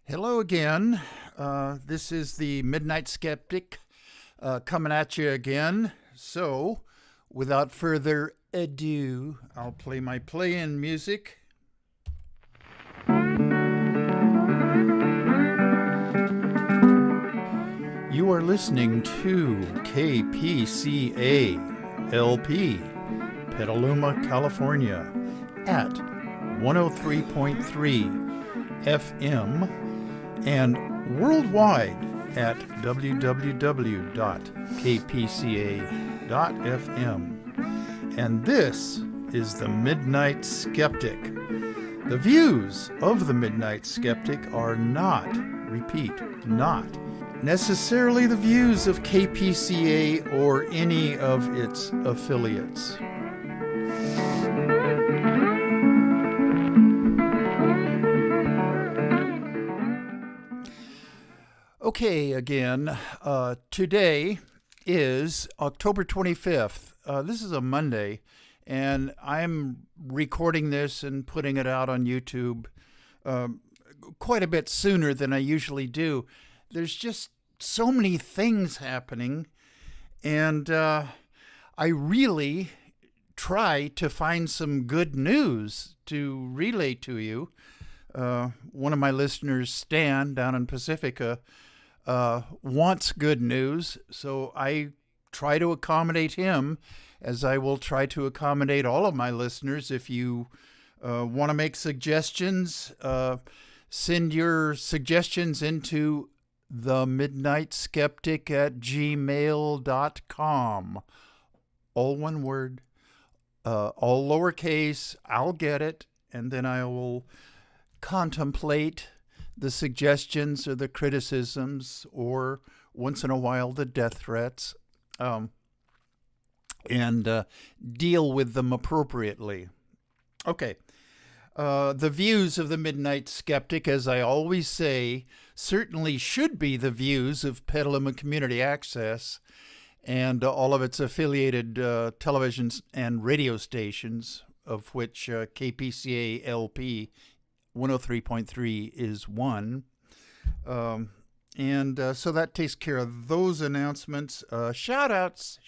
Hello again. This is the Midnight Skeptic coming at you again. So, without further ado, I'll play my play-in music. You are listening to KPCA LP, Petaluma, California, at 103.3 FM and worldwide at www.kpca.fm. And this is the Midnight Skeptic. The views of the Midnight Skeptic are not, repeat, not necessarily the views of KPCA or any of its affiliates. Okay, again, today is October 25th. This is a Monday, and I'm recording this and putting it out on YouTube quite a bit sooner than I usually do. There's just so many things happening, and I really try to find some good news to relay to you. One of my listeners, Stan, down in Pacifica, wants good news, so I try to accommodate him, as I will try to accommodate all of my listeners. If you want to make suggestions, send your suggestions into themidnightskeptic@gmail.com. All one word, all lowercase. I'll get it, and then I will contemplate the suggestions or the criticisms, or once in a while the death threats, and deal with them appropriately. Okay. The views of the Midnight Skeptic, as I always say, certainly should be the views of Petaluma Community Access and all of its affiliated televisions and radio stations, of which KPCA LP 103.3 is one. So that takes care of those announcements. Shout outs.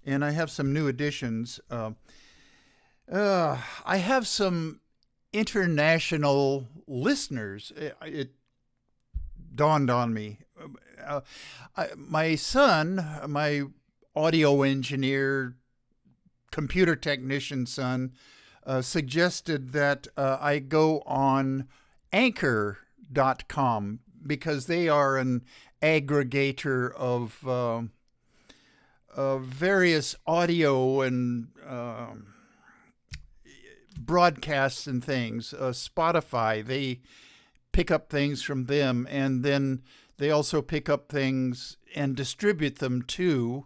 And I have some new additions. I have some international listeners. It dawned on me. My son, my audio engineer, computer technician son, suggested that I go on Anchor.com because they are an aggregator of various audio and broadcasts and things. Spotify, they pick up things from them, and then they also pick up things and distribute them to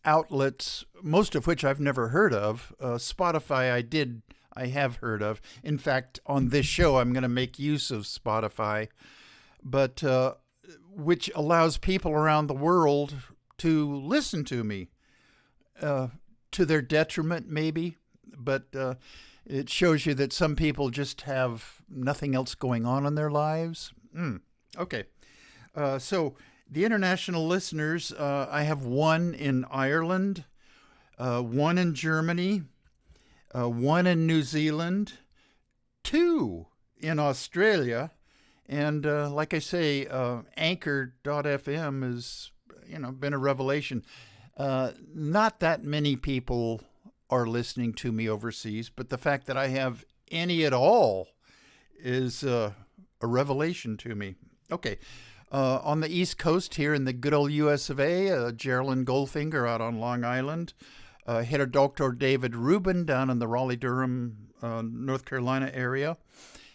outlets, most of which I've never heard of. Spotify I have heard of. In fact, on this show, I'm going to make use of Spotify, but which allows people around the world to listen to me, to their detriment maybe, but it shows you that some people just have nothing else going on in their lives. Okay. So the international listeners, I have one in Ireland, one in Germany, one in New Zealand, two in Australia, and like I say, Anchor.fm has been a revelation. Not that many people are listening to me overseas, but the fact that I have any at all is a revelation to me. Okay. On the East Coast here in the good old US of A, Geraldine Goldfinger out on Long Island, Head of Dr. David Rubin down in the Raleigh-Durham, North Carolina area,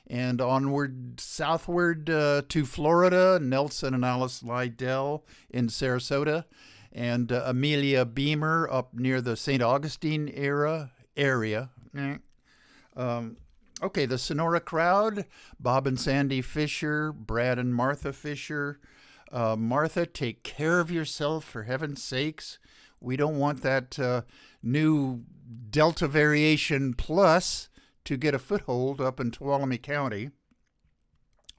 and onward southward to Florida, Nelson and Alice Lydell in Sarasota, and Amelia Beamer up near the St. Augustine area. Okay, the Sonora crowd, Bob and Sandy Fisher, Brad and Martha Fisher. Martha, take care of yourself, for heaven's sakes. We don't want that new Delta variation plus to get a foothold up in Tuolumne County.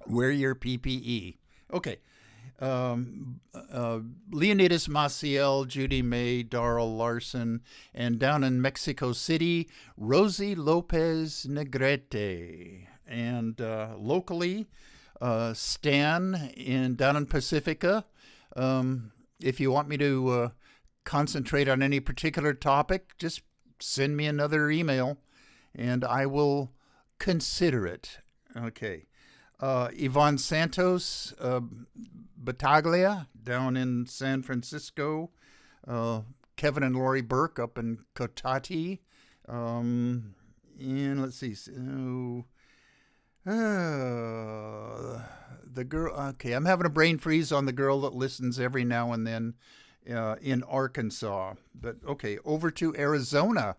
Wear your PPE. Okay. Leonidas Maciel, Judy May, Darrell Larson, and down in Mexico City, Rosie Lopez Negrete. And locally, Stan down in Pacifica. If you want me to concentrate on any particular topic, just send me another email and I will consider it. Okay. Yvonne Santos, Battaglia, down in San Francisco. Kevin and Lori Burke up in Cotati. And let's see. So, the girl. Okay, I'm having a brain freeze on the girl that listens every now and then in Arkansas. But okay, over to Arizona.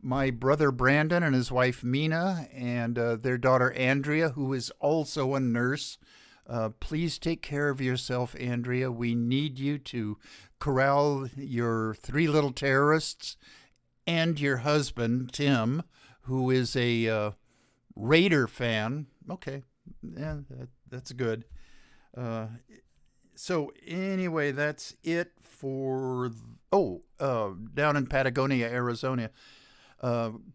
My brother Brandon and his wife Mina and their daughter Andrea, who is also a nurse. Please take care of yourself, Andrea. We need you to corral your three little terrorists and your husband, Tim, who is a Raider fan. Okay, yeah, that's good. So anyway, that's it for, down in Patagonia, Arizona.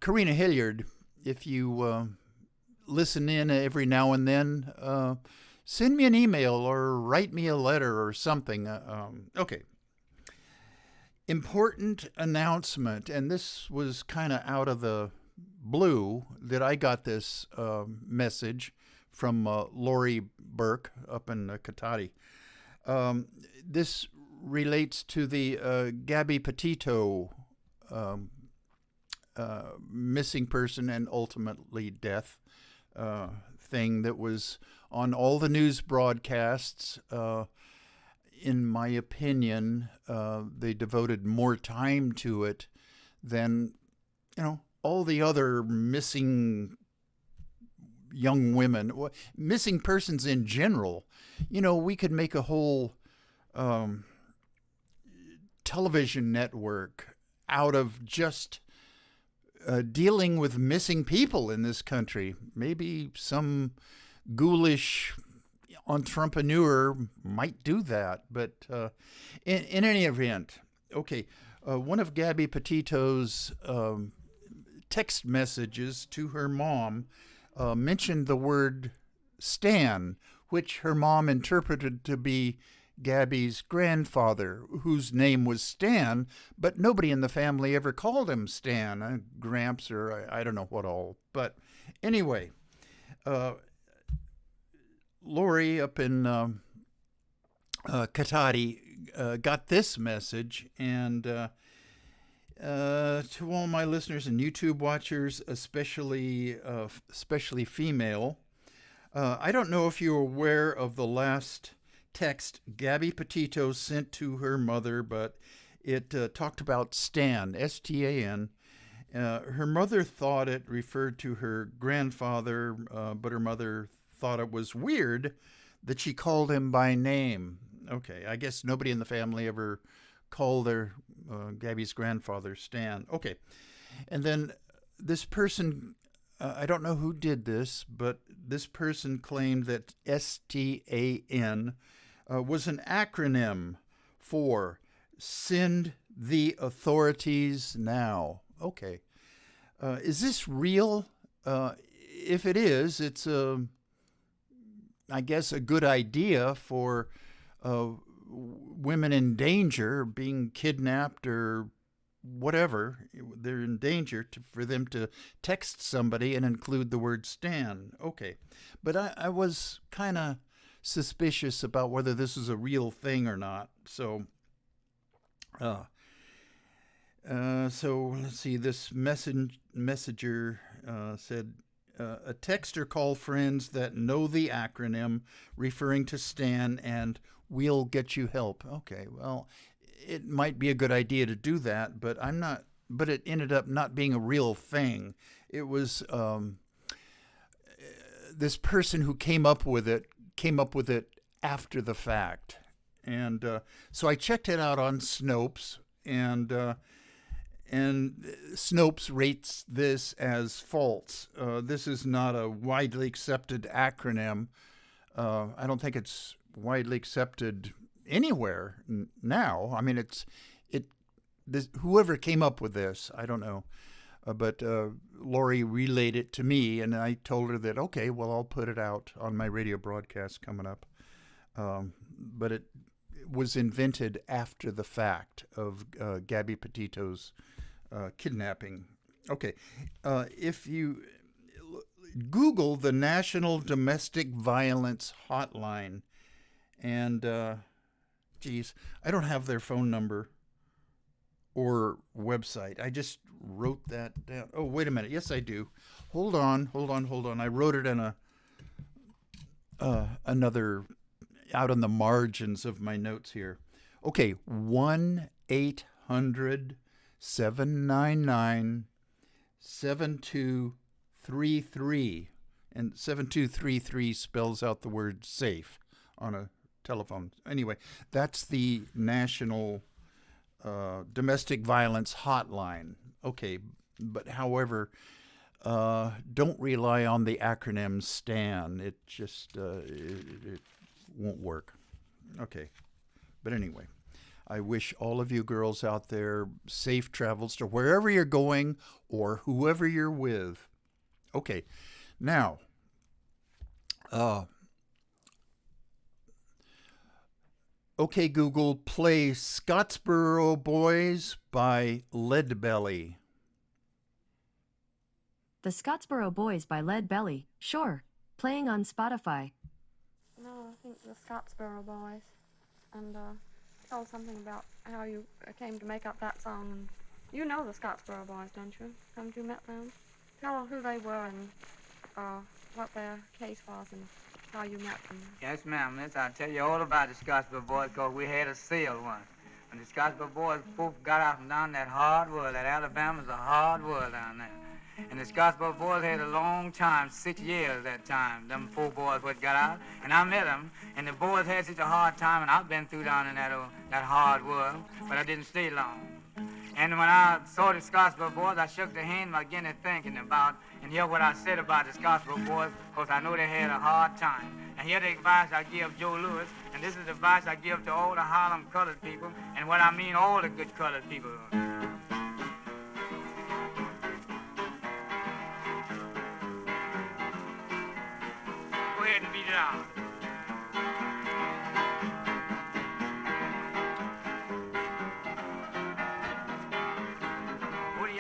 Karina Hilliard, if you listen in every now and then, send me an email or write me a letter or something. Okay. Important announcement, and this was kind of out of the blue that I got this message from Lori Burke up in Cotati. This relates to the Gabby Petito missing person and ultimately death thing that was on all the news broadcasts. In my opinion, they devoted more time to it than, all the other missing young women, missing persons in general. We could make a whole television network out of just dealing with missing people in this country. Maybe some ghoulish entrepreneur might do that. But in any event, okay, one of Gabby Petito's text messages to her mom mentioned the word Stan, which her mom interpreted to be Gabby's grandfather, whose name was Stan, but nobody in the family ever called him Stan, Gramps, or I don't know what all. But anyway, Lori up in Cotati got this message, and to all my listeners and YouTube watchers, especially female, I don't know if you're aware of the last text Gabby Petito sent to her mother, but it talked about Stan, S-T-A-N. Her mother thought it referred to her grandfather, but her mother thought it was weird that she called him by name. Okay, I guess nobody in the family ever called their Gabby's grandfather Stan. Okay, and then this person, I don't know who did this, but this person claimed that STAN was an acronym for Send the Authorities Now. Okay. Is this real? If it is, it's, I guess, a good idea for women in danger, being kidnapped or whatever. They're in danger for them to text somebody and include the word Stan. Okay. But I was kind of suspicious about whether this is a real thing or not. So let's see. This messenger said, a texter call friends that know the acronym referring to Stan and we'll get you help. Okay, well, it might be a good idea to do that, but it ended up not being a real thing. It was this person who came up with it after the fact. And so I checked it out on Snopes, and Snopes rates this as false. This is not a widely accepted acronym. I don't think it's widely accepted anywhere now. I mean, whoever came up with this, I don't know. But Lori relayed it to me, and I told her that, okay, well, I'll put it out on my radio broadcast coming up. But it was invented after the fact of Gabby Petito's kidnapping. Okay, if you Google the National Domestic Violence Hotline, and geez, I don't have their phone number or website. I just wrote that down. Oh, wait a minute. Yes, I do. Hold on. I wrote it in another out on the margins of my notes here. Okay, 1-800-799-7233, and 7233 spells out the word safe on a telephone. Anyway, that's the National Domestic Violence Hotline. Okay, but however, don't rely on the acronym STAN. It just it won't work. Okay, but anyway, I wish all of you girls out there safe travels to wherever you're going or whoever you're with. Okay, now, okay, Google, play Scottsboro Boys by Leadbelly. The Scottsboro Boys by Leadbelly. Sure. Playing on Spotify. No, I think the Scottsboro Boys. And tell something about how you came to make up that song. You know the Scottsboro Boys, don't you? Haven't you met them? Tell who they were and what their case was and how you met them. Yes, ma'am, miss. I'll tell you all about the Scottsboro Boys because we had a sale once. When the Scottsboro Boys folks got out from down that hard world, that Alabama's a hard world down there. And the Scottsboro Boys had a long time, 6 years that time, them 4 boys what got out. And I met them, and the boys had such a hard time, and I've been through down in that hard world, but I didn't stay long. And when I saw the Scottsboro Boys, I shook their hand by getting thinking about, and hear what I said about the Scottsboro Boys, because I know they had a hard time. And here the advice I give Joe Lewis, and this is the advice I give to all the Harlem colored people, and what I mean all the good colored people. Go ahead and beat it out.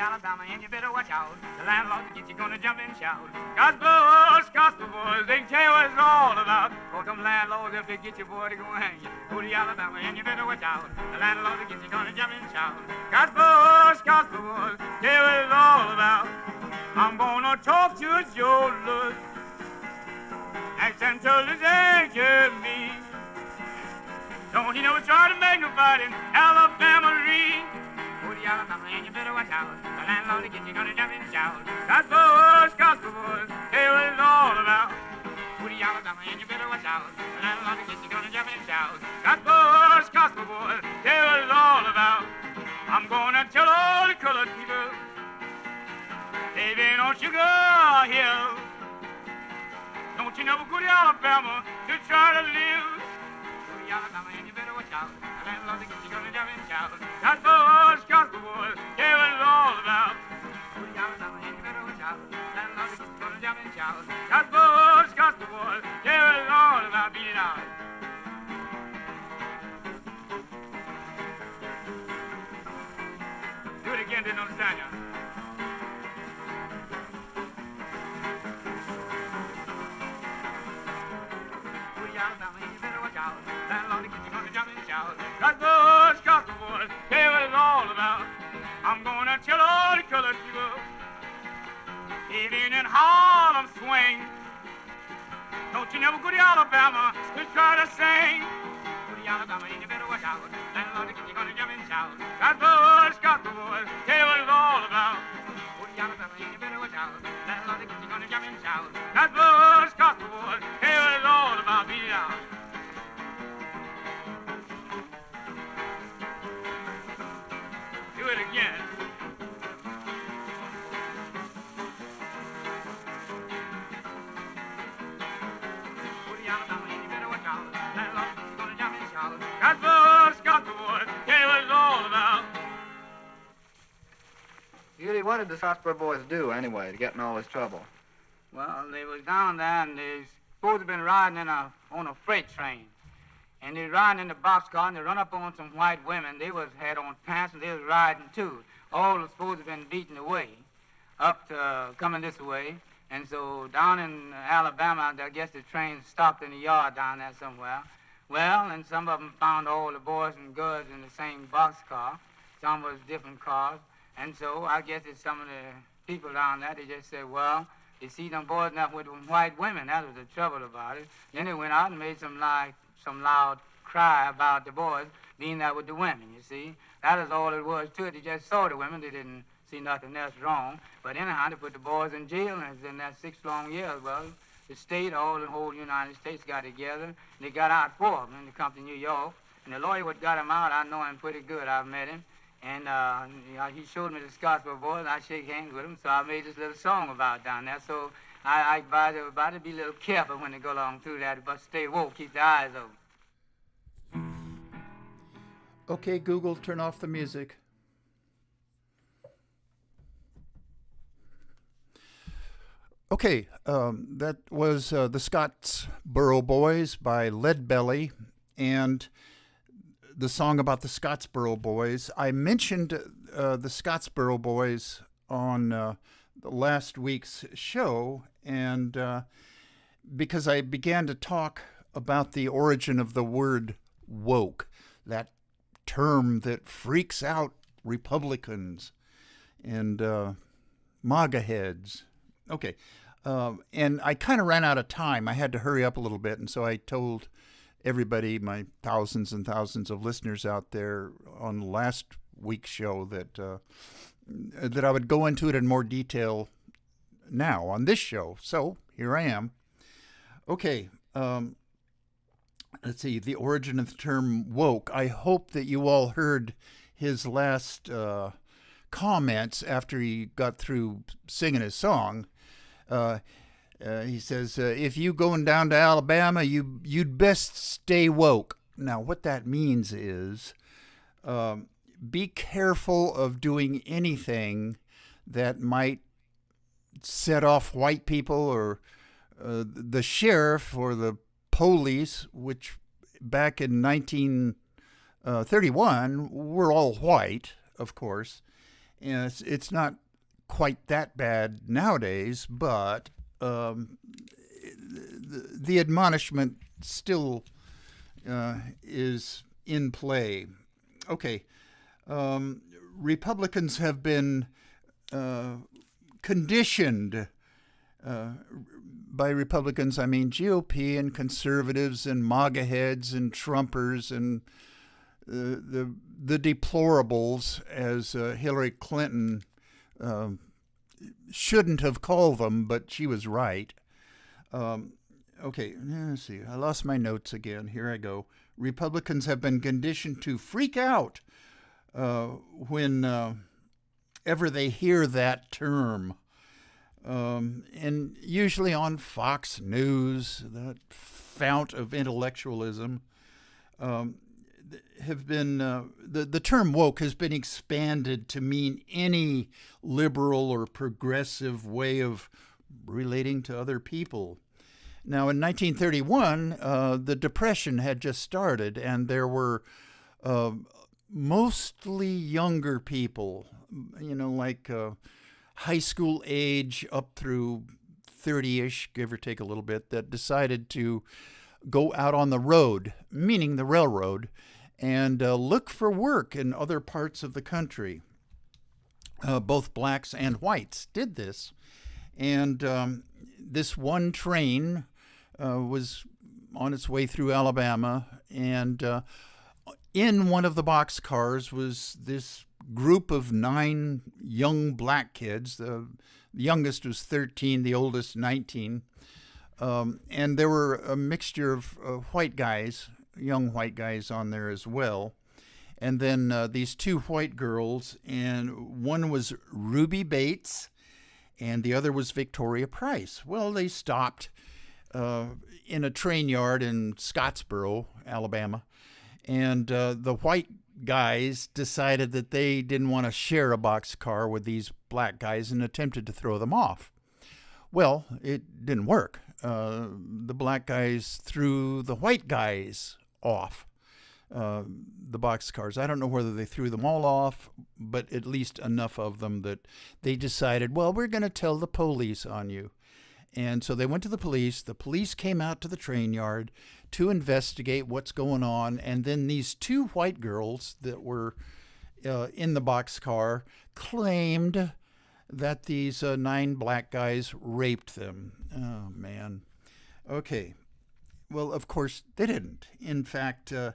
Alabama, and you better watch out. The landlord will get you gonna jump and shout. Scottsboro boys, they can tell you what it's all about. For them landlords, if they get you, boy, they gonna hang you. Go to Alabama, and you better watch out. The landlord will get you gonna jump and shout. Scottsboro boys, tell you what it's all about. I'm gonna talk to Joe Lewis. Accent to the me. Don't he never try to make nobody in Alabama read? Alabama, and you better watch out. The landlord will get you gonna jump and shout. Scottsboro boys, tell you what it's all about. Woody, Alabama, and you better watch out. The landlord will get you gonna jump and shout. Scottsboro boys, tell you what it's all about. I'm gonna tell all the colored people they've been on Sugar Hill. Don't you never go to Alabama to try to live. Woody, Alabama, and you better watch out. The landlord will get you gonna jump and shout. Scottsboro boys, tell you what it's all about. Woody, Alabama, and you better watch out. The landlord will get you gonna jump and shout. Scottsboro boys, tell you what it's all about. Beat it out. Do it again, didn't understand you. Woody, Alabama, and you better watch out. Landlord will get you gonna jump and shout. Scottsboro boys, tell you what it's all about. I'm gonna tell all the colored people living in Harlem swing. Don't you never go to Alabama to try to sing. Go to Alabama and you better watch out. Landlord will get you gonna jump and shout. Scottsboro boys, tell you what it's all about. Go to Alabama and you better watch out. Landlord will get you gonna jump and shout. Scottsboro boys, tell you what it's all about. Beat it out. Do it again. Woody, Alabama, what did the Scottsboro boys do anyway to get in all this trouble? Well, they was down there and they supposed to have been riding on a freight train. And they was riding in the boxcar and they run up on some white women. They had on pants and they was riding too. All was supposed to have been beaten away up to coming this way. And so down in Alabama, I guess the train stopped in the yard down there somewhere. Well, and some of them found all the boys and girls in the same boxcar. Some was different cars. And so I guess it's some of the people down there, they just said, well, you see them boys enough with them white women. That was the trouble about it. Then they went out and made some loud cry about the boys being there with the women, you see. That is all it was to it. They just saw the women. They didn't see nothing else wrong. But anyhow, they put the boys in jail, and it's in that 6 long years. Well, the state, the whole United States got together, and they got out 4 of them, and they come to New York. And the lawyer what got him out, I know him pretty good. I've met him. And he showed me the Scottsboro boys, and I shake hands with him, so I made this little song about down there. So I advise everybody to be a little careful when they go along through that, but stay woke, keep their eyes open. Okay, Google, turn off the music. Okay, that was the Scottsboro Boys by Lead Belly, and the song about the Scottsboro Boys. I mentioned the Scottsboro Boys on the last week's show, and because I began to talk about the origin of the word woke, that term that freaks out Republicans and MAGA heads. Okay, and I kind of ran out of time. I had to hurry up a little bit, and so I told everybody, my thousands and thousands of listeners out there on last week's show, that I would go into it in more detail now on this show. So here I am. Okay, let's see, the origin of the term woke. I hope that you all heard his last comments after he got through singing his song. He says, if you going down to Alabama, you'd best stay woke. Now, what that means is be careful of doing anything that might set off white people or the sheriff or the police, which back in 1931 were all white, of course. And it's not quite that bad nowadays, but the admonishment still is in play. Okay, Republicans have been conditioned. By Republicans, I mean GOP and conservatives and MAGA heads and Trumpers and the deplorables, as Hillary Clinton shouldn't have called them, but she was right. Okay, let's see. I lost my notes again. Here I go. Republicans have been conditioned to freak out when ever they hear that term. And usually on Fox News, that fount of intellectualism, have been the term woke has been expanded to mean any liberal or progressive way of relating to other people. Now, in 1931, the Depression had just started, and there were mostly younger people, like high school age up through 30-ish, give or take a little bit, that decided to go out on the road, meaning the railroad, and look for work in other parts of the country. Both blacks and whites did this. And this one train was on its way through Alabama, and in one of the boxcars was this group of 9 young black kids. The youngest was 13, the oldest 19. And there were a mixture of white guys, young white guys on there as well. And then these 2 white girls, and one was Ruby Bates, and the other was Victoria Price. Well, they stopped in a train yard in Scottsboro, Alabama, and the white guys decided that they didn't want to share a boxcar with these black guys and attempted to throw them off. Well, it didn't work. The black guys threw the white guys off the boxcars. I don't know whether they threw them all off, but at least enough of them that they decided, well, we're going to tell the police on you. And so they went to the police. The police came out to the train yard to investigate what's going on. And then these two white girls that were in the boxcar claimed that these 9 black guys raped them. Oh, man. Okay. Well, of course, they didn't. In fact, the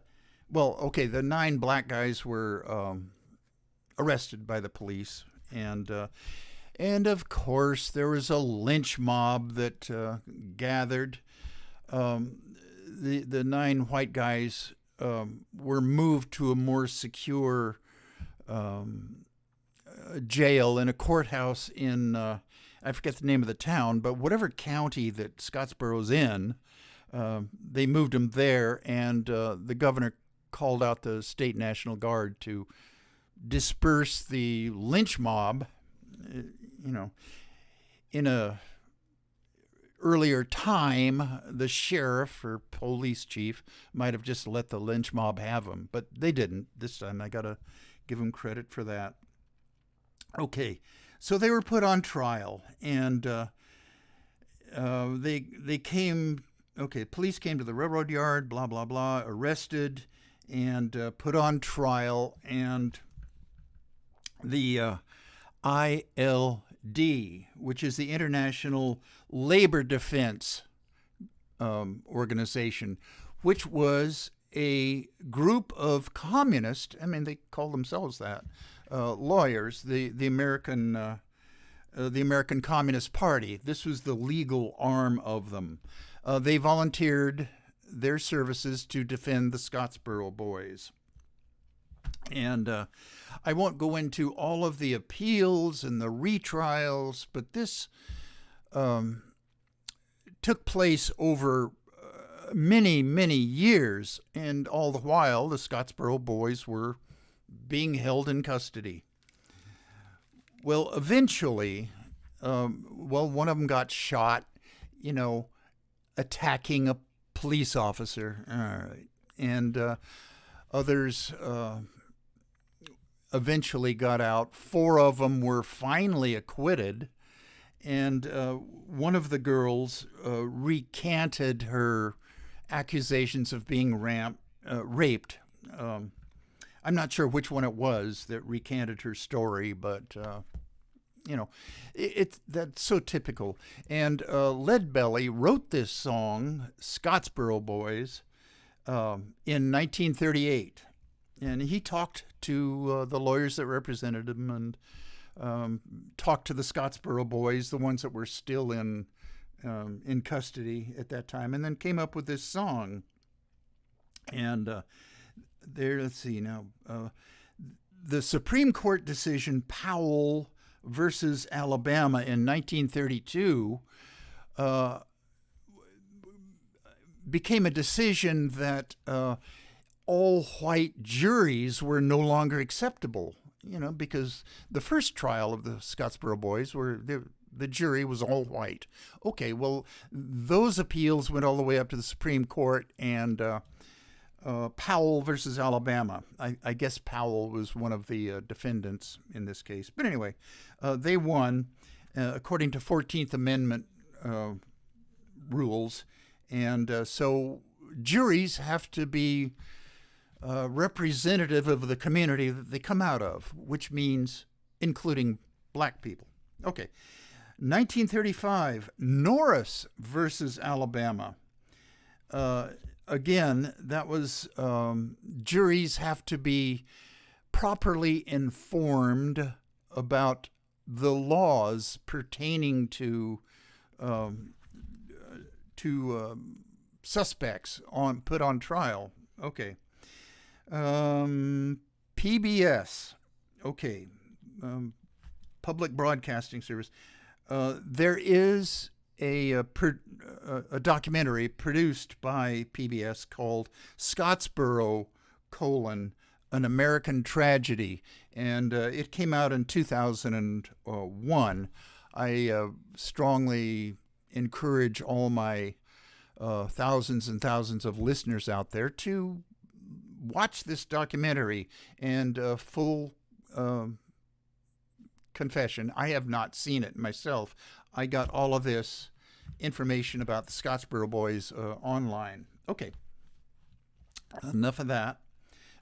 9 black guys were arrested by the police. And of course, there was a lynch mob that gathered. The 9 white guys were moved to a more secure jail in a courthouse in, I forget the name of the town, but whatever county that Scottsboro's in, they moved them there, and the governor called out the state National Guard to disperse the lynch mob. In a earlier time, the sheriff or police chief might have just let the lynch mob have them, but they didn't this time. I gotta give them credit for that. Okay, so they were put on trial, and they came. Okay, police came to the railroad yard, blah blah blah, arrested and put on trial, and the ILD, which is the International Labor Defense Organization, which was a group of communist, I mean, they call themselves that, lawyers, the American Communist Party. This was the legal arm of them. They volunteered their services to defend the Scottsboro boys. And I won't go into all of the appeals and the retrials, but this took place over many, many years, and all the while the Scottsboro boys were being held in custody. Well, eventually, one of them got shot, attacking a police officer. All right. And others eventually got out. 4 of them were finally acquitted, and one of the girls recanted her accusations of being raped. I'm not sure which one it was that recanted her story, but that's so typical. And Lead Belly wrote this song, Scottsboro Boys, in 1938. And he talked to the lawyers that represented him, and talked to the Scottsboro boys, the ones that were still in custody at that time, and then came up with this song. And let's see now. The Supreme Court decision Powell versus Alabama in 1932 became a decision that all white juries were no longer acceptable, because the first trial of the Scottsboro boys the jury was all white. Okay, well, those appeals went all the way up to the Supreme Court, and Powell versus Alabama. I guess Powell was one of the defendants in this case. But anyway, they won according to 14th Amendment rules. And so juries have to be representative of the community that they come out of, which means including black people. Okay, 1935, Norris versus Alabama. Again, that was juries have to be properly informed about the laws pertaining to suspects put on trial. Okay. PBS. Okay. Public Broadcasting Service. There is a documentary produced by PBS called Scottsboro, An American Tragedy, and it came out in 2001. I strongly encourage all my thousands and thousands of listeners out there to watch this documentary. And full confession, I have not seen it myself. I got all of this information about the Scottsboro Boys online. Okay, enough of that.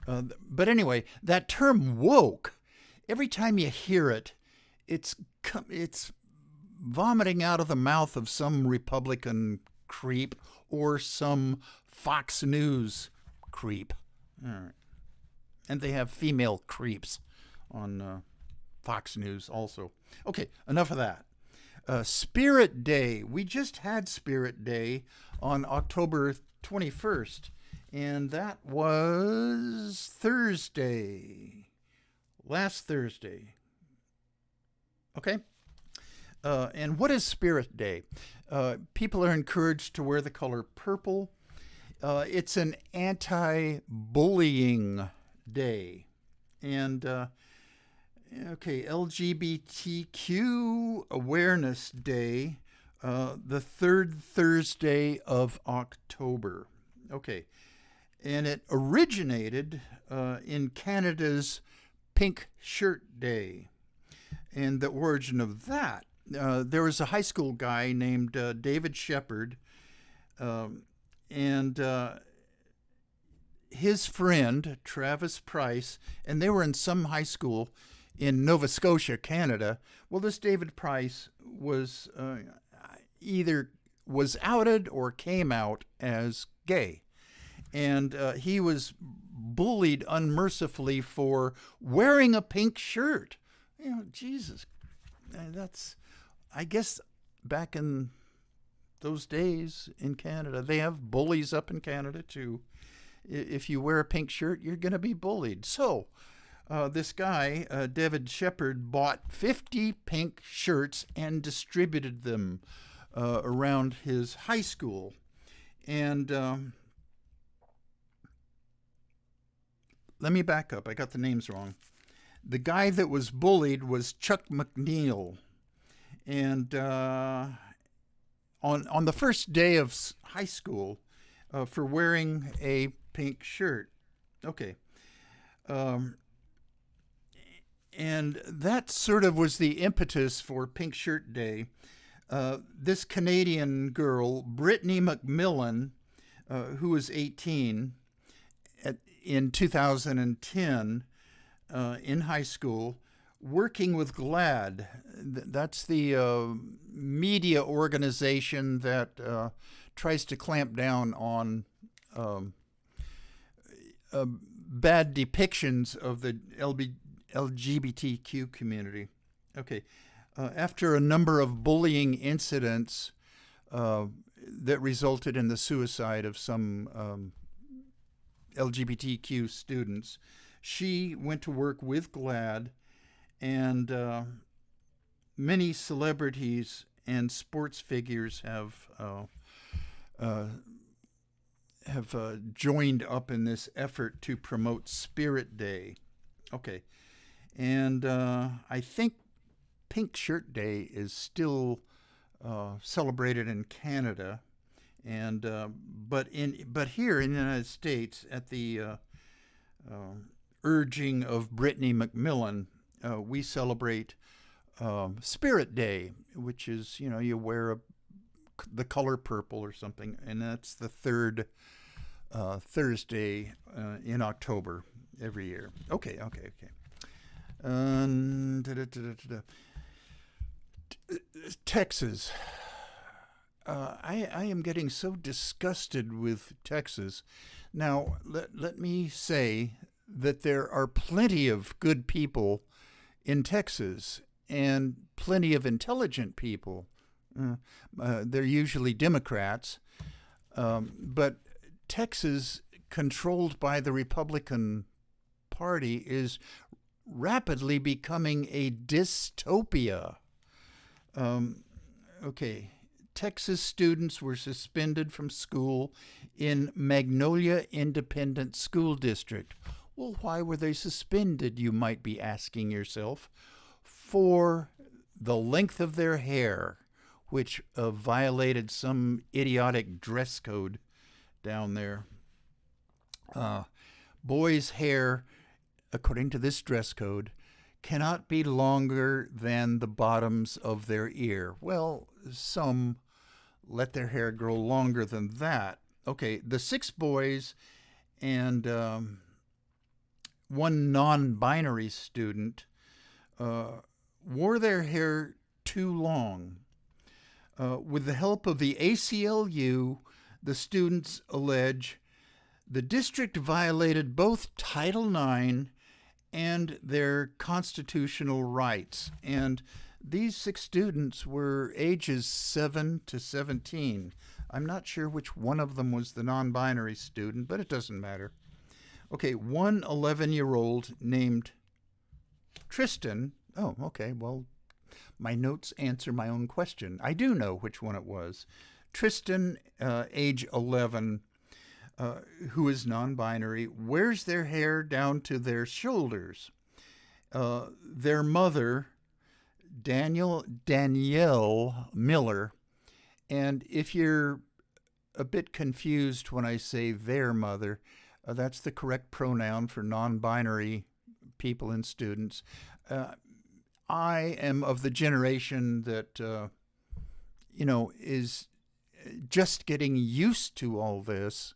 But anyway, that term woke, every time you hear it, it's vomiting out of the mouth of some Republican creep or some Fox News creep. All right. And they have female creeps on Fox News also. Okay, enough of that. Spirit Day. We just had Spirit Day on October 21st, and that was Thursday. Last Thursday. Okay? And what is Spirit Day? People are encouraged to wear the color purple. It's an anti-bullying day. And, LGBTQ Awareness Day, the third Thursday of October. Okay. And it originated in Canada's Pink Shirt Day. And the origin of that, there was a high school guy named David Shepard, and his friend, Travis Price, and they were in some high school in Nova Scotia, Canada. Well, this David Price was either was outed or came out as gay. And he was bullied unmercifully for wearing a pink shirt. Jesus, that's, I guess back in those days in Canada, they have bullies up in Canada too. If you wear a pink shirt, you're going to be bullied. So this guy, David Shepard, bought 50 pink shirts and distributed them around his high school. And let me back up. I got the names wrong. The guy that was bullied was Chuck McNeil. And on the first day of high school, for wearing a pink shirt. Okay. And that sort of was the impetus for Pink Shirt Day. This Canadian girl, Brittany McMillan, who was 18 in 2010, in high school, working with GLAAD. That's the media organization that tries to clamp down on bad depictions of the LGBTQ community. Okay. After a number of bullying incidents that resulted in the suicide of some LGBTQ students, she went to work with GLAAD, and many celebrities and sports figures have joined up in this effort to promote Spirit Day. Okay. And I think Pink Shirt Day is still celebrated in Canada, and but here in the United States, at the urging of Brittany McMillan, we celebrate Spirit Day, which is, you wear the color purple or something, and that's the third Thursday in October every year. Okay. Texas. I am getting so disgusted with Texas. Now, let me say that there are plenty of good people in Texas and plenty of intelligent people. They're usually Democrats. But Texas, controlled by the Republican Party, is rapidly becoming a dystopia. Okay. Texas students were suspended from school in Magnolia Independent School District. Well, why were they suspended, you might be asking yourself? For the length of their hair, which violated some idiotic dress code down there. Boys' hair, according to this dress code, cannot be longer than the bottoms of their ear. Well, some let their hair grow longer than that. Okay, the 6 boys and one non-binary student wore their hair too long. With the help of the ACLU, the students allege the district violated both Title IX and their constitutional rights. And these 6 students were ages 7 to 17. I'm not sure which one of them was the non-binary student, but it doesn't matter. Okay, one 11-year-old named Tristan. Oh, okay, well, my notes answer my own question. I do know which one it was. Tristan, age 11, who is non-binary, wears their hair down to their shoulders. Their mother, Danielle Miller, and if you're a bit confused when I say their mother, that's the correct pronoun for non-binary people and students. I am of the generation that, is just getting used to all this,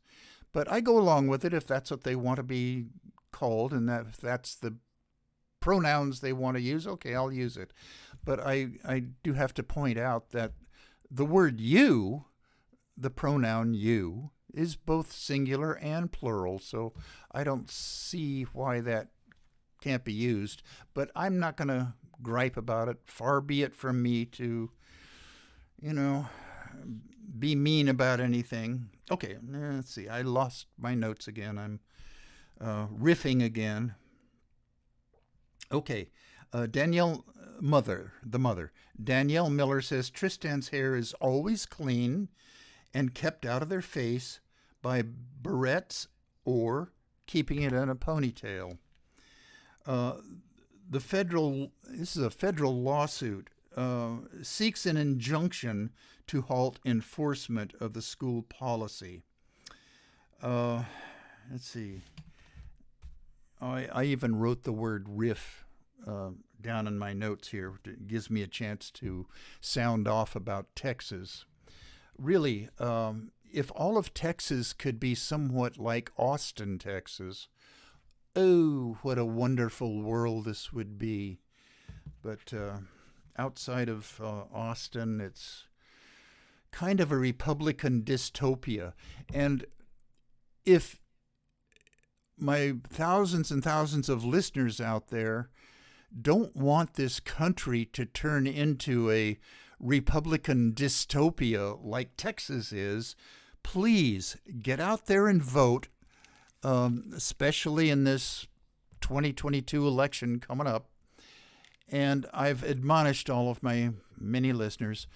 but I go along with it if that's what they want to be called, and if that's the pronouns they want to use, okay, I'll use it. But I do have to point out that the word you, the pronoun you, is both singular and plural, so I don't see why that can't be used. But I'm not going to gripe about it. Far be it from me to, be mean about anything. Okay, let's see. I lost my notes again. I'm riffing again. Okay, the mother. Danielle Miller says Tristan's hair is always clean and kept out of their face by barrettes or keeping it in a ponytail. This is a federal lawsuit, seeks an injunction to halt enforcement of the school policy. Let's see. I even wrote the word riff down in my notes here. It gives me a chance to sound off about Texas. Really, if all of Texas could be somewhat like Austin, Texas, oh, what a wonderful world this would be. But outside of Austin, it's kind of a Republican dystopia. And if my thousands and thousands of listeners out there don't want this country to turn into a Republican dystopia like Texas is, please get out there and vote, especially in this 2022 election coming up. And I've admonished all of my many listeners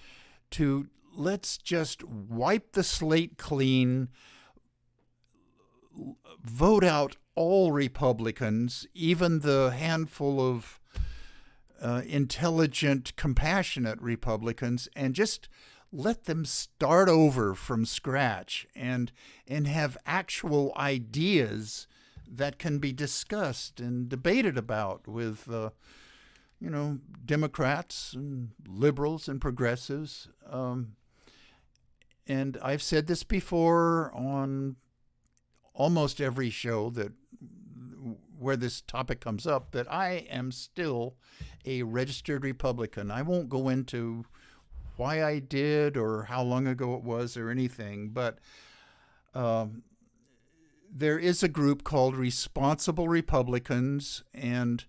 to let's just wipe the slate clean, vote out all Republicans, even the handful of intelligent, compassionate Republicans, and just let them start over from scratch and have actual ideas that can be discussed and debated about with, Democrats and liberals and progressives. And I've said this before on almost every show where this topic comes up, that I am still a registered Republican. I won't go into why I did or how long ago it was or anything, but there is a group called Responsible Republicans, and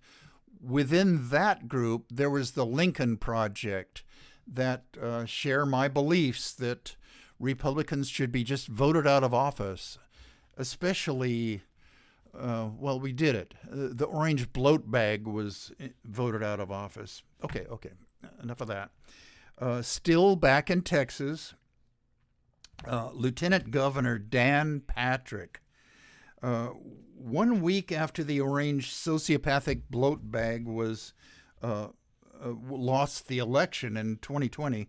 within that group there was the Lincoln Project that share my beliefs that Republicans should be just voted out of office, especially we did it. The orange bloat bag was voted out of office. Okay, enough of that. Still back in Texas, Lieutenant Governor Dan Patrick 1 week after the arranged sociopathic bloat bag was lost the election in 2020,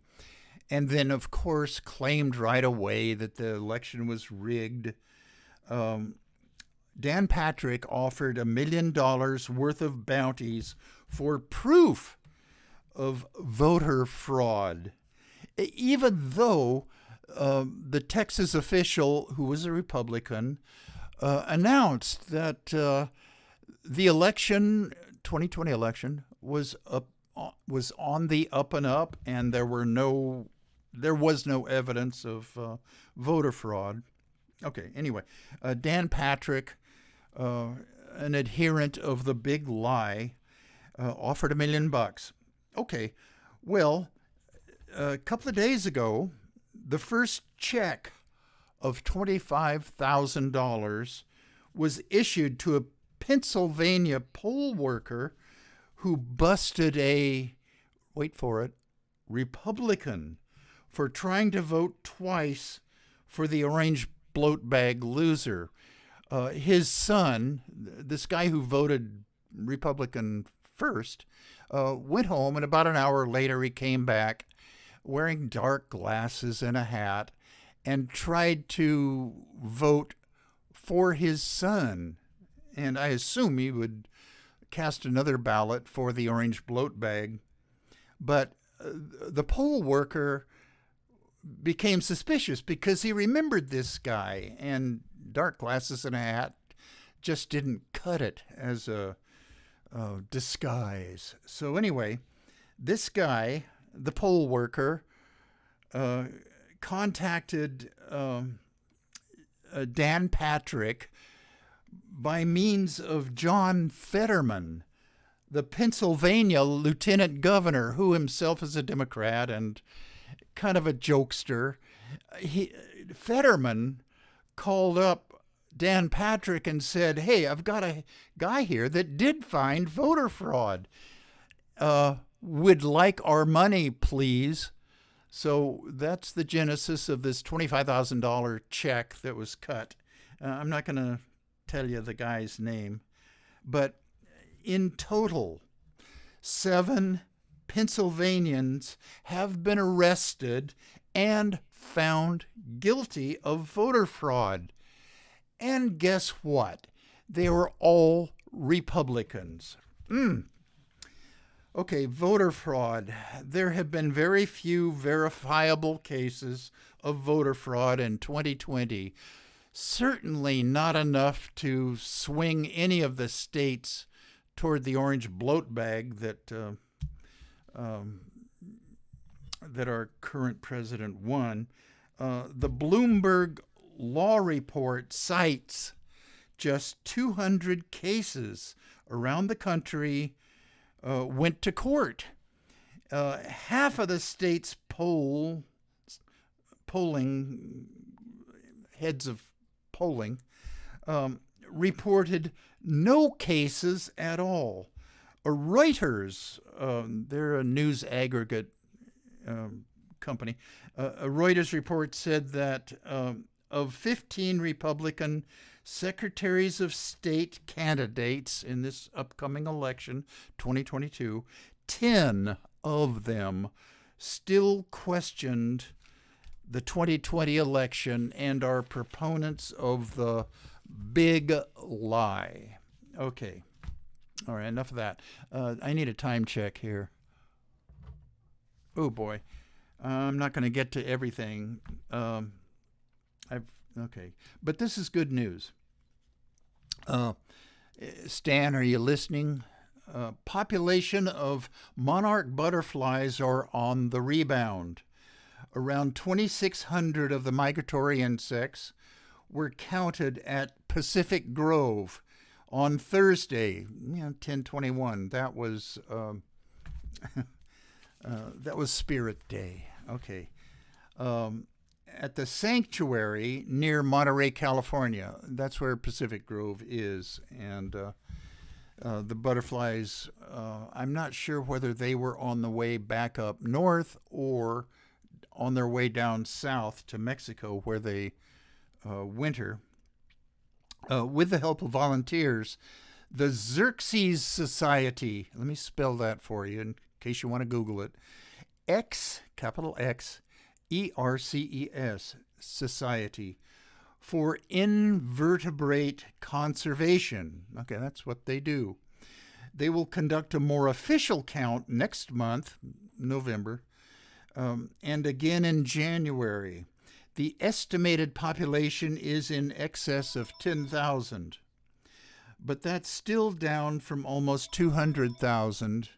and then, of course, claimed right away that the election was rigged. Dan Patrick offered $1 million worth of bounties for proof of voter fraud, even though the Texas official, who was a Republican, announced that the election, 2020 election, was on the up and up, and there was no evidence of voter fraud. Okay, anyway, Dan Patrick, an adherent of the big lie, offered $1 million. Okay, well, a couple of days ago, the first check of $25,000 was issued to a Pennsylvania poll worker who busted a, wait for it, Republican for trying to vote twice for the orange bloat bag loser. His son, this guy who voted Republican first, went home, and about an hour later he came back wearing dark glasses and a hat and tried to vote for his son. And I assume he would cast another ballot for the orange bloat bag. But the poll worker became suspicious because he remembered this guy, and dark glasses and a hat just didn't cut it as a disguise. So anyway, this guy, the poll worker, contacted Dan Patrick by means of John Fetterman, the Pennsylvania lieutenant governor, who himself is a Democrat and kind of a jokester. Fetterman called up Dan Patrick and said, "Hey, I've got a guy here that did find voter fraud. Would like our money, please." So that's the genesis of this $25,000 check that was cut. I'm not going to tell you the guy's name, but in total, 7 Pennsylvanians have been arrested and found guilty of voter fraud. And guess what? They were all Republicans. Okay, voter fraud. There have been very few verifiable cases of voter fraud in 2020. Certainly not enough to swing any of the states toward the orange bloat bag that our current president won. The Bloomberg Law Report cites just 200 cases around the country went to court. Half of the state's polling heads of polling reported no cases at all. Reuters, they're a news aggregate company. A Reuters report said that of 15 Republican secretaries of state candidates in this upcoming election, 2022, 10 of them still questioned the 2020 election and are proponents of the big lie. Okay. All right, enough of that. I need a time check here. Oh, boy. I'm not going to get to everything. Okay. But this is good news. Stan, are you listening? Population of monarch butterflies are on the rebound. Around 2,600 of the migratory insects were counted at Pacific Grove on Thursday, 10/21. That was Spirit Day. Okay. At the sanctuary near Monterey, California. That's where Pacific Grove is. And the butterflies, I'm not sure whether they were on the way back up north or on their way down south to Mexico where they winter. with the help of volunteers, the Xerxes Society, let me spell that for you in case you want to Google it, capital X, ERCES, Society, for Invertebrate Conservation. Okay, that's what they do. They will conduct a more official count next month, November, and again in January. The estimated population is in excess of 10,000, but that's still down from almost 200,000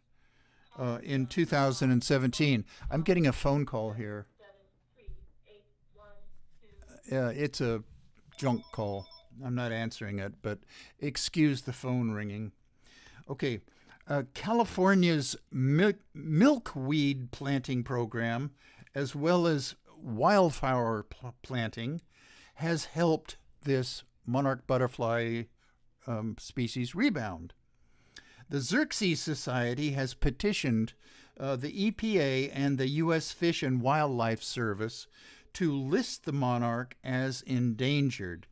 in 2017. I'm getting a phone call here. It's a junk call. I'm not answering it, but excuse the phone ringing. Okay, California's milkweed planting program, as well as wildflower planting, has helped this monarch butterfly species rebound. The Xerxes Society has petitioned the EPA and the U.S. Fish and Wildlife Service to list the monarch as endangered.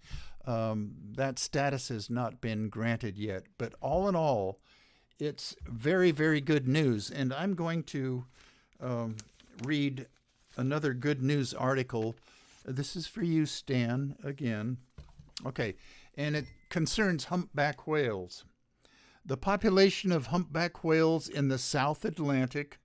That status has not been granted yet, but all in all, it's very, very good news. And I'm going to read another good news article. This is for you, Stan, again. Okay, and it concerns humpback whales. The population of humpback whales in the South Atlantic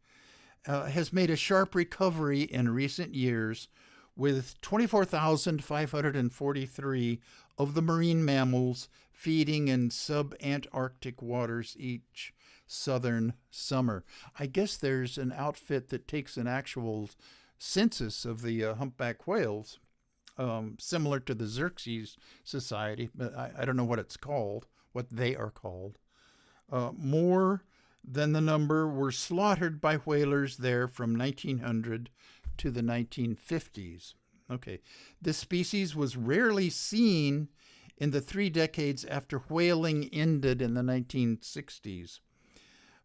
has made a sharp recovery in recent years, with 24,543 of the marine mammals feeding in sub-Antarctic waters each southern summer. I guess there's an outfit that takes an actual census of the humpback whales, similar to the Xerxes Society, but I don't know what it's called, what they are called. More than the number were slaughtered by whalers there from 1900 to the 1950s. Okay, this species was rarely seen in the 3 decades after whaling ended in the 1960s.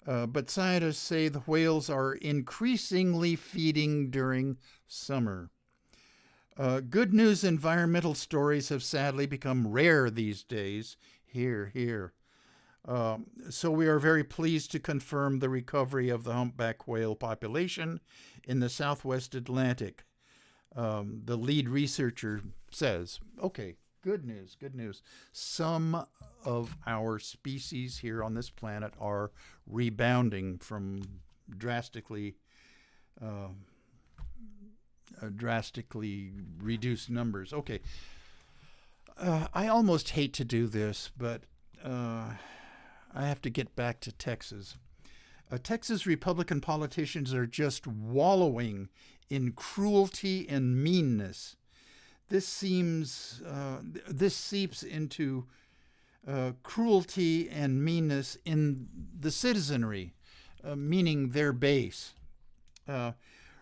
But scientists say the whales are increasingly feeding during summer. Good news environmental stories have sadly become rare these days. Here. So we are very pleased to confirm the recovery of the humpback whale population in the Southwest Atlantic. The lead researcher says, okay, good news. Some of our species here on this planet are rebounding from drastically reduced numbers. Okay. I almost hate to do this, but I have to get back to Texas. Texas Republican politicians are just wallowing in cruelty and meanness. This seeps into cruelty and meanness in the citizenry, meaning their base.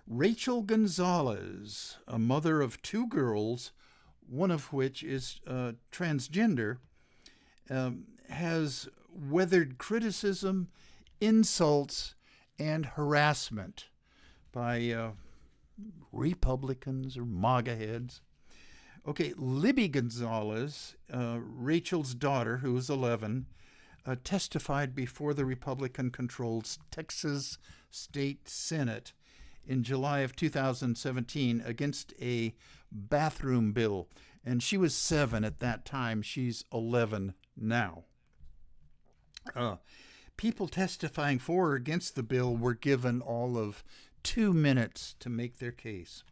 Rachel Gonzalez, a mother of 2 girls, one of which is transgender, has weathered criticism, insults, and harassment by Republicans or MAGA heads. Okay, Libby Gonzalez, Rachel's daughter, who is 11, testified before the Republican-controlled Texas State Senate in July of 2017 against a bathroom bill. And she was 7 at that time. She's 11 now. People testifying for or against the bill were given all of 2 minutes to make their case.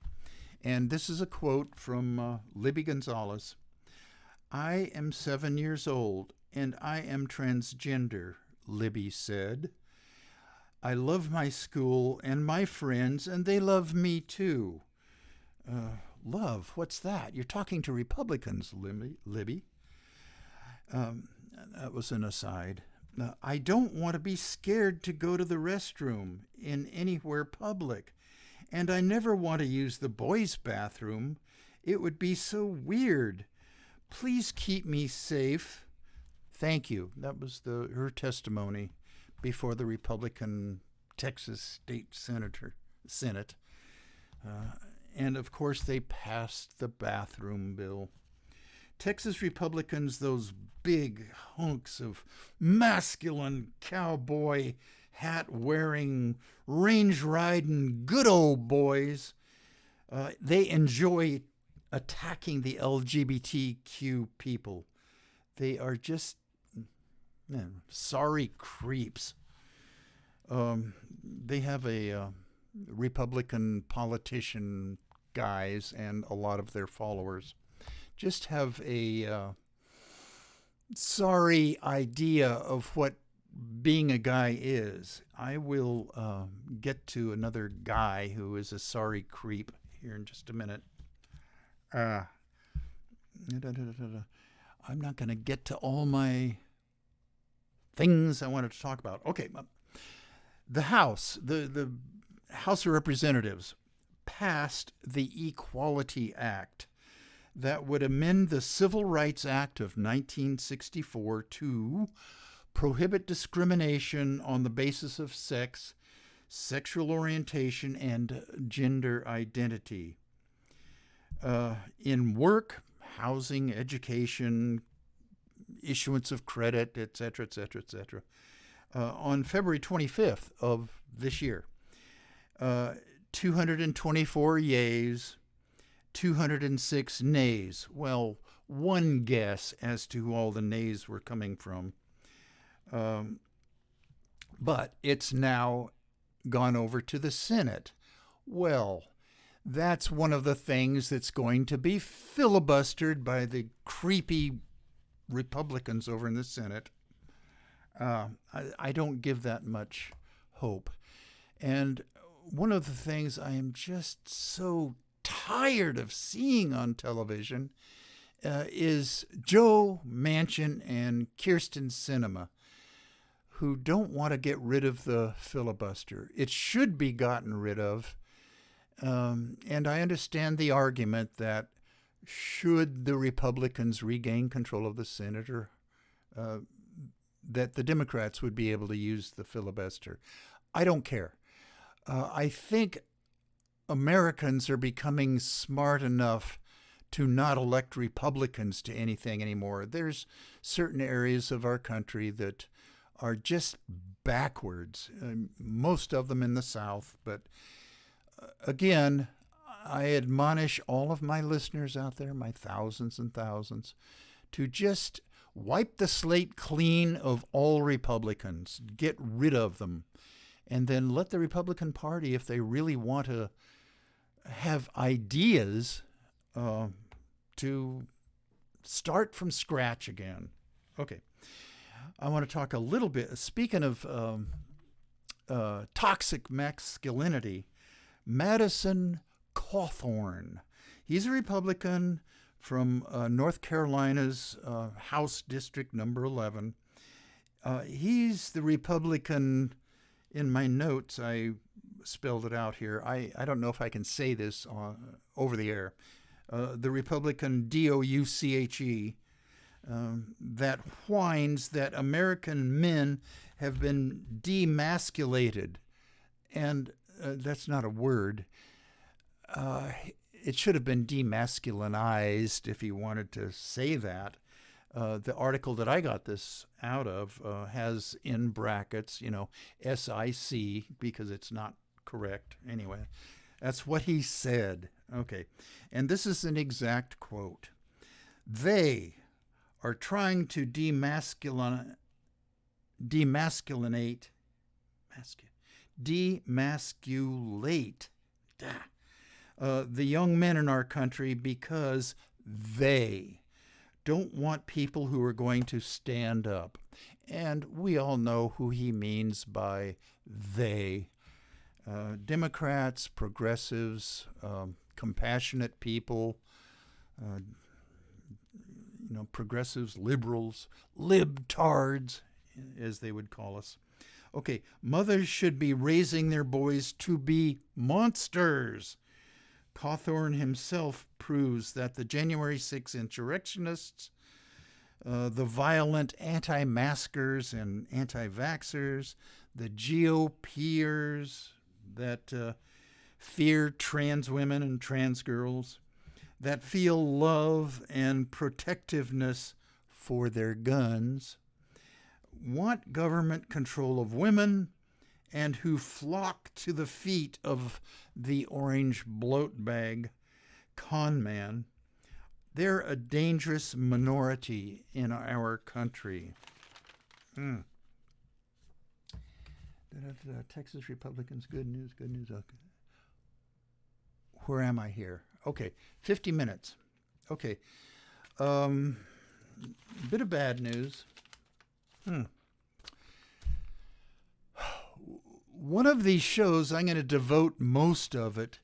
And this is a quote from Libby Gonzalez. "I am 7 years old and I am transgender," Libby said. "I love my school and my friends, and they love me too." Love? What's that? You're talking to Republicans, Libby. That was an aside. "I don't want to be scared to go to the restroom in anywhere public, and I never want to use the boys' bathroom. It would be so weird. Please keep me safe. Thank you." That was her testimony before the Republican Texas State Senate. And of course, they passed the bathroom bill. Texas Republicans, those big hunks of masculine cowboy hat wearing, range riding, good old boys, they enjoy attacking the LGBTQ people. They are just sorry creeps. They have a Republican politician guys and a lot of their followers just have a sorry idea of what being a guy is. I will get to another guy who is a sorry creep here in just a minute. I'm not going to get to all my things I wanted to talk about. Okay, the House, the House of Representatives passed the Equality Act that would amend the Civil Rights Act of 1964 to prohibit discrimination on the basis of sex, sexual orientation, and gender identity. In work, housing, education, issuance of credit, etc., etc., etc. On February 25th of this year, 224 yeas, 206 nays. Well, one guess as to who all the nays were coming from. But it's now gone over to the Senate. Well, that's one of the things that's going to be filibustered by the creepy Republicans over in the Senate. I don't give that much hope. And one of the things I am just so tired of seeing on television is Joe Manchin and Kyrsten Sinema, who don't want to get rid of the filibuster. It should be gotten rid of. And I understand the argument that should the Republicans regain control of the Senate, or that the Democrats would be able to use the filibuster. I don't care. I think Americans are becoming smart enough to not elect Republicans to anything anymore. There's certain areas of our country that are just backwards, most of them in the South. But again, I admonish all of my listeners out there, my thousands and thousands, to just wipe the slate clean of all Republicans, get rid of them, and then let the Republican Party, if they really want to have ideas, to start from scratch again. Okay. I want to talk a little bit, speaking of toxic masculinity, Madison Cawthorn. He's a Republican from North Carolina's House District number 11. He's the Republican, in my notes, I spelled it out here. I don't know if I can say this over the air. The Republican DOUCHE that whines that American men have been demasculated. And that's not a word. It should have been demasculinized if he wanted to say that. The article that I got this out of has in brackets, SIC, because it's not correct. Anyway, that's what he said. Okay. And this is an exact quote. They are trying to demasculinate the young men in our country because they don't want people who are going to stand up. And we all know who he means by they. Democrats, progressives, compassionate people, progressives, liberals, libtards, as they would call us. Okay, mothers should be raising their boys to be monsters. Cawthorn himself proves that the January 6 insurrectionists, the violent anti-maskers and anti-vaxxers, the GOPers that fear trans women and trans girls, that feel love and protectiveness for their guns, want government control of women, and who flock to the feet of the orange bloat bag con man. They're a dangerous minority in our country. Texas Republicans, good news, good news. Okay. Where am I here? Okay, 50 minutes. Okay. Bit of bad news. One of these shows, I'm going to devote most of it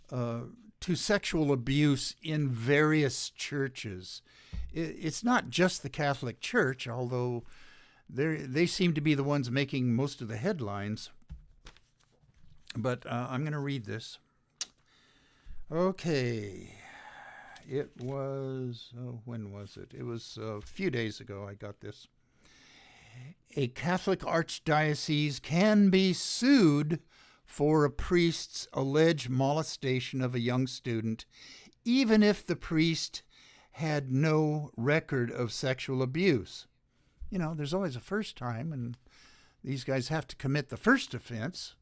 to sexual abuse in various churches. It's not just the Catholic Church, although they seem to be the ones making most of the headlines. But I'm going to read this. Okay. It was, when was it? It was a few days ago I got this. A Catholic archdiocese can be sued for a priest's alleged molestation of a young student, even if the priest had no record of sexual abuse. You know, there's always a first time, and these guys have to commit the first offense.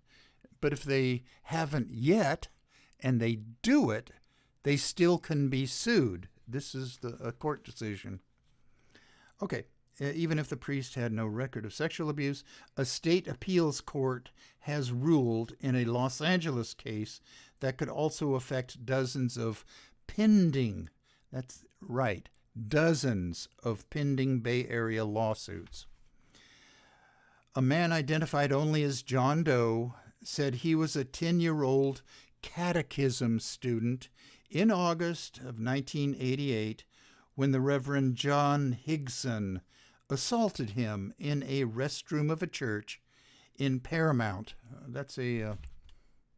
But if they haven't yet, and they do it, they still can be sued. This is a court decision. Okay. Even if the priest had no record of sexual abuse, a state appeals court has ruled in a Los Angeles case that could also affect dozens of pending, that's right, dozens of pending Bay Area lawsuits. A man identified only as John Doe said he was a 10-year-old catechism student in August of 1988 when the Reverend John Higson assaulted him in a restroom of a church in Paramount. That's a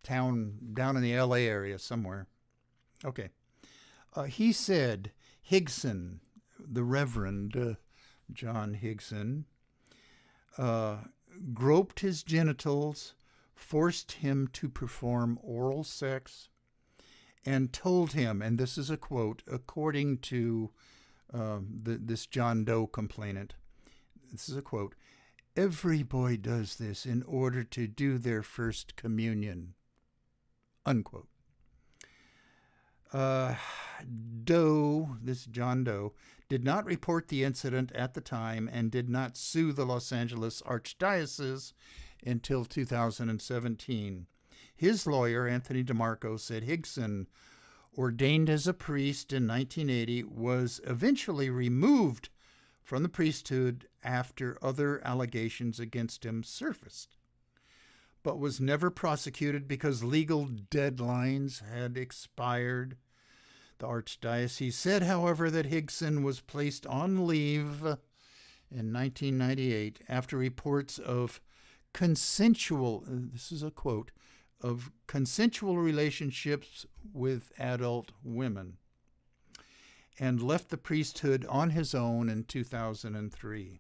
town down in the LA area somewhere. Okay. He said Higson, the Reverend John Higson, groped his genitals, forced him to perform oral sex, and told him, and this is a quote, according to this John Doe complainant, this is a quote, "Every boy does this in order to do their first communion," unquote. Doe, this John Doe, did not report the incident at the time and did not sue the Los Angeles Archdiocese until 2017. His lawyer, Anthony DeMarco, said Higson, ordained as a priest in 1980, was eventually removed from the priesthood after other allegations against him surfaced, but was never prosecuted because legal deadlines had expired. The Archdiocese said, however, that Higson was placed on leave in 1998 after reports of consensual, this is a quote, of consensual relationships with adult women, and left the priesthood on his own in 2003.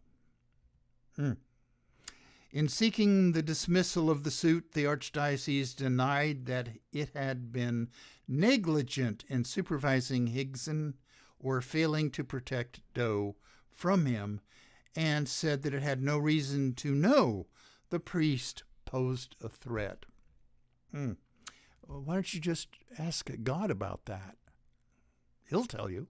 In seeking the dismissal of the suit, the Archdiocese denied that it had been negligent in supervising Higson or failing to protect Doe from him, and said that it had no reason to know the priest posed a threat. Well, why don't you just ask God about that? He'll tell you.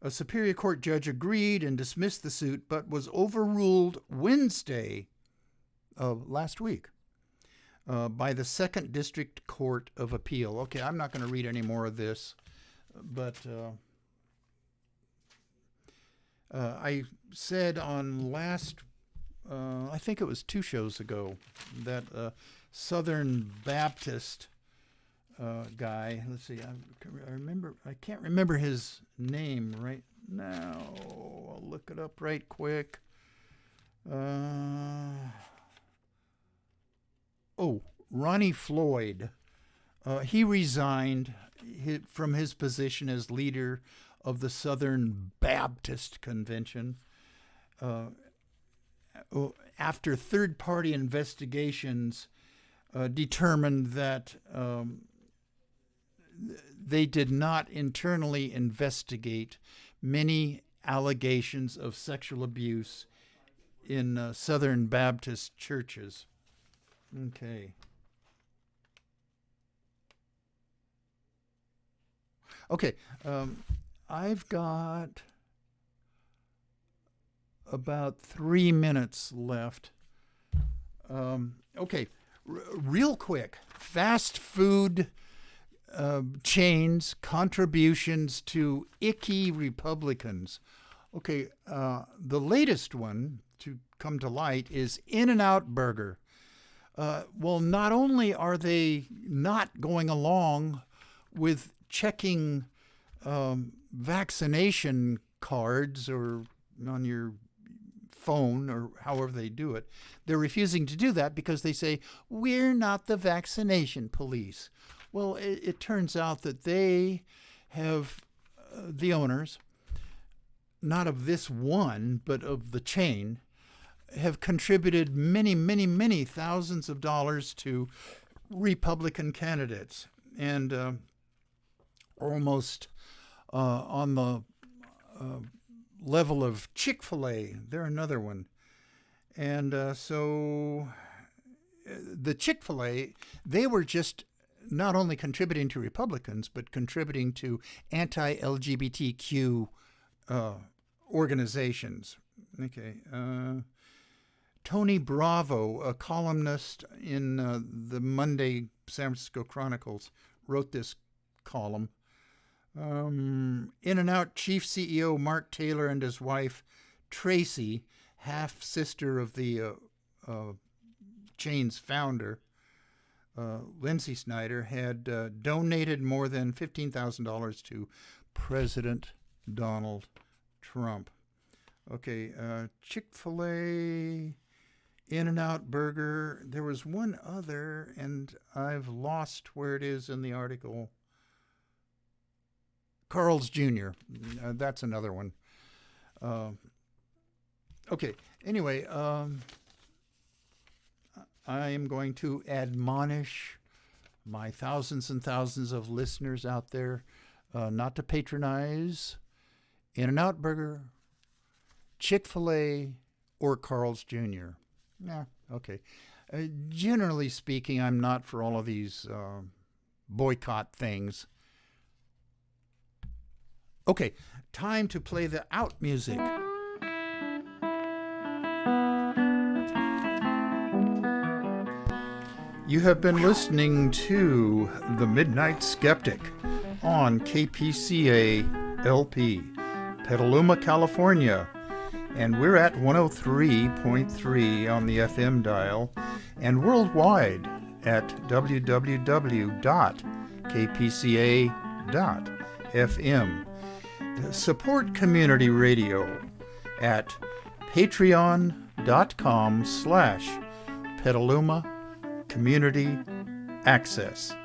A Superior Court judge agreed and dismissed the suit, but was overruled Wednesday of last week by the 2nd District Court of Appeal. Okay, I'm not going to read any more of this, but I said on last, I think it was 2 shows ago, that Southern Baptist guy. Let's see. I can't remember his name right now. I'll look it up right quick. Ronnie Floyd. He resigned from his position as leader of the Southern Baptist Convention after third-party investigations determined that they did not internally investigate many allegations of sexual abuse in Southern Baptist churches. Okay. Okay, I've got about 3 minutes left. Okay, real quick, fast food chains, contributions to icky Republicans. Okay, the latest one to come to light is In-N-Out Burger. Well, not only are they not going along with checking vaccination cards or on your phone or however they do it, they're refusing to do that because they say, we're not the vaccination police. Well, it turns out that they have, the owners, not of this one, but of the chain, have contributed many, many, many thousands of dollars to Republican candidates. And almost on the level of Chick-fil-A. They're another one. And so the Chick-fil-A, they were just not only contributing to Republicans, but contributing to anti-LGBTQ organizations. Okay. Tony Bravo, a columnist in the Monday San Francisco Chronicles, wrote this column. In-N-Out chief CEO Mark Taylor and his wife Tracy, half-sister of the chain's founder, Lindsay Snyder, had donated more than $15,000 to President Donald Trump. Okay, Chick-fil-A, In-N-Out Burger. There was one other, and I've lost where it is in the article. Carl's Jr. That's another one. Okay, anyway, I am going to admonish my thousands and thousands of listeners out there not to patronize In-N-Out Burger, Chick-fil-A, or Carl's Jr. Nah, okay. Generally speaking, I'm not for all of these boycott things. Okay, time to play the out music. You have been listening to The Midnight Skeptic on KPCA LP, Petaluma, California. And we're at 103.3 on the FM dial and worldwide at www.kpca.fm. Support community radio at patreon.com/Petaluma Community Access.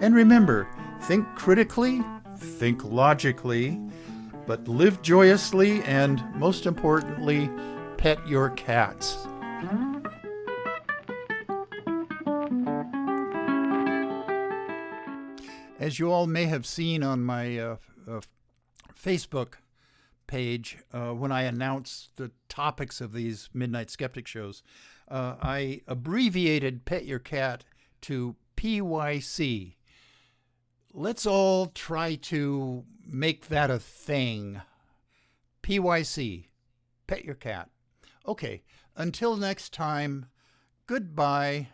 And remember, think critically, think logically, but live joyously, and most importantly, pet your cats. As you all may have seen on my Facebook page, when I announced the topics of these Midnight Skeptic shows, I abbreviated Pet Your Cat to PYC. Let's all try to make that a thing. PYC. Pet Your Cat. Okay, until next time, goodbye.